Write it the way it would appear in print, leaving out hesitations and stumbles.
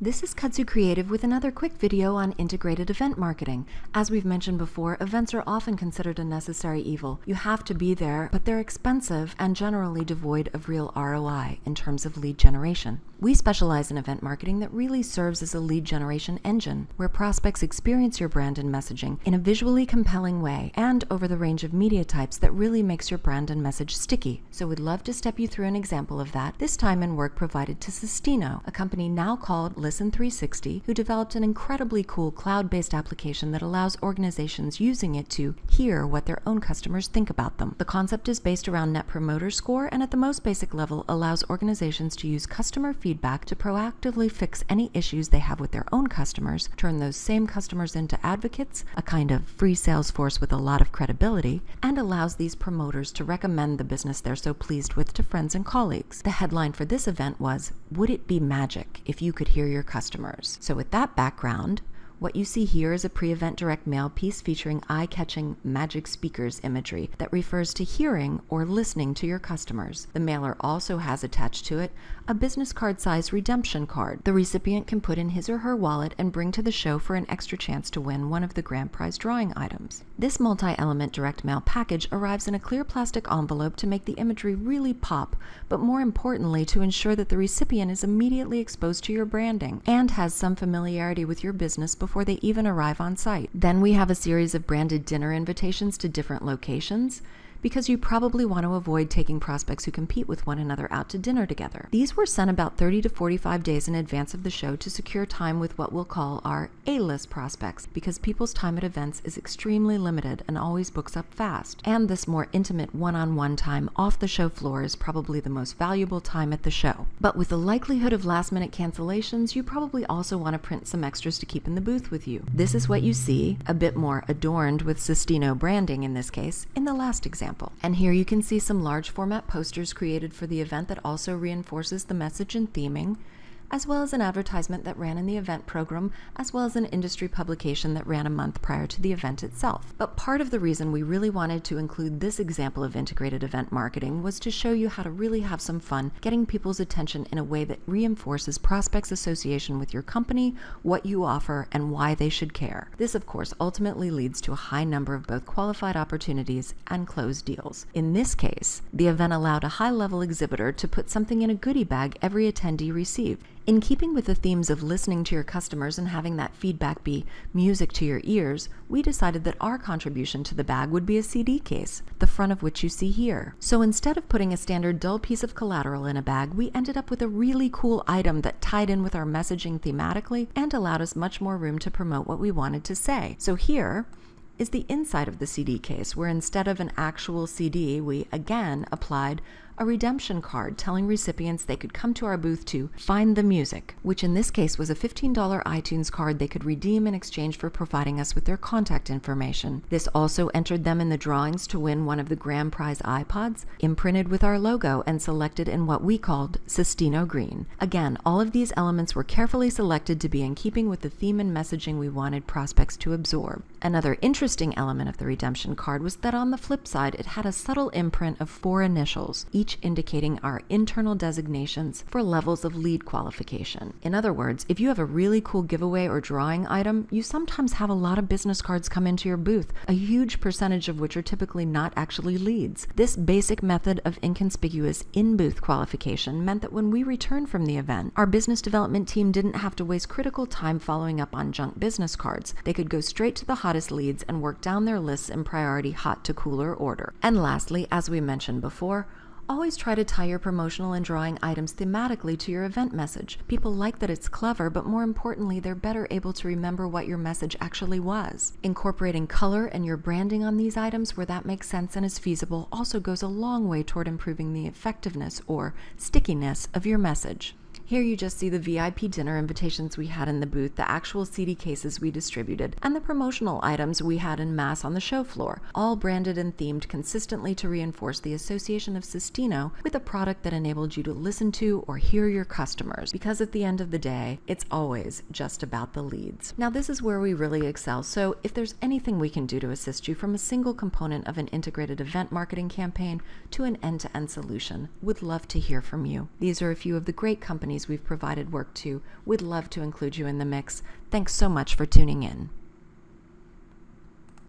This is Kudzu Creative with another quick video on integrated event marketing. As we've mentioned before, events are often considered a necessary evil. You have to be there, but they're expensive and generally devoid of real ROI in terms of lead generation. We specialize in event marketing that really serves as a lead generation engine, where prospects experience your brand and messaging in a visually compelling way and over the range of media types that really makes your brand and message sticky. So we'd love to step you through an example of that, this time in work provided to Sistino, a company now called Listen360, who developed an incredibly cool cloud-based application that allows organizations using it to hear what their own customers think about them. The concept is based around Net Promoter Score and at the most basic level allows organizations to use customer feedback to proactively fix any issues they have with their own customers, turn those same customers into advocates, a kind of free sales force with a lot of credibility, and allows these promoters to recommend the business they're so pleased with to friends and colleagues. The headline for this event was, "Would it be magic if you could hear your customers?" So with that background, what you see here is a pre-event direct mail piece featuring eye-catching magic speakers imagery that refers to hearing or listening to your customers. The mailer also has attached to it a business card-sized redemption card the recipient can put in his or her wallet and bring to the show for an extra chance to win one of the grand prize drawing items. This multi-element direct mail package arrives in a clear plastic envelope to make the imagery really pop, but more importantly to ensure that the recipient is immediately exposed to your branding and has some familiarity with your business before they even arrive on site. Then we have a series of branded dinner invitations to different locations, because you probably want to avoid taking prospects who compete with one another out to dinner together. These were sent about 30 to 45 days in advance of the show to secure time with what we'll call our A-list prospects, because people's time at events is extremely limited and always books up fast. And this more intimate one-on-one time off the show floor is probably the most valuable time at the show. But with the likelihood of last-minute cancellations, you probably also want to print some extras to keep in the booth with you. This is what you see, a bit more adorned with Sistino branding in this case, in the last example. And here you can see some large format posters created for the event that also reinforces the message and theming, as well as an advertisement that ran in the event program, as well as an industry publication that ran a month prior to the event itself. But part of the reason we really wanted to include this example of integrated event marketing was to show you how to really have some fun getting people's attention in a way that reinforces prospects' association with your company, what you offer, and why they should care. This, of course, ultimately leads to a high number of both qualified opportunities and closed deals. In this case, the event allowed a high-level exhibitor to put something in a goodie bag every attendee received. In keeping with the themes of listening to your customers and having that feedback be music to your ears, we decided that our contribution to the bag would be a CD case, the front of which you see here. So instead of putting a standard dull piece of collateral in a bag, we ended up with a really cool item that tied in with our messaging thematically and allowed us much more room to promote what we wanted to say. So here is the inside of the CD case, where instead of an actual CD, we again applied a redemption card telling recipients they could come to our booth to find the music, which in this case was a $15 iTunes card they could redeem in exchange for providing us with their contact information. This also entered them in the drawings to win one of the grand prize iPods, imprinted with our logo and selected in what we called Sistino Green. Again, all of these elements were carefully selected to be in keeping with the theme and messaging we wanted prospects to absorb. Another interesting element of the redemption card was that on the flip side, it had a subtle imprint of 4 initials, each indicating our internal designations for levels of lead qualification. In other words, if you have a really cool giveaway or drawing item, you sometimes have a lot of business cards come into your booth, a huge percentage of which are typically not actually leads. This basic method of inconspicuous in-booth qualification meant that when we returned from the event, our business development team didn't have to waste critical time following up on junk business cards. They could go straight to the hottest leads and work down their lists in priority hot to cooler order. And lastly, as we mentioned before, always try to tie your promotional and drawing items thematically to your event message. People like that it's clever, but more importantly, they're better able to remember what your message actually was. Incorporating color and your branding on these items where that makes sense and is feasible also goes a long way toward improving the effectiveness or stickiness of your message. Here you just see the VIP dinner invitations we had in the booth, the actual CD cases we distributed, and the promotional items we had en masse on the show floor, all branded and themed consistently to reinforce the association of Sistino with a product that enabled you to listen to or hear your customers, because at the end of the day, it's always just about the leads. Now this is where we really excel, so if there's anything we can do to assist you from a single component of an integrated event marketing campaign to an end-to-end solution, would love to hear from you. These are a few of the great companies companies we've provided work to. We'd love to include you in the mix. Thanks so much for tuning in.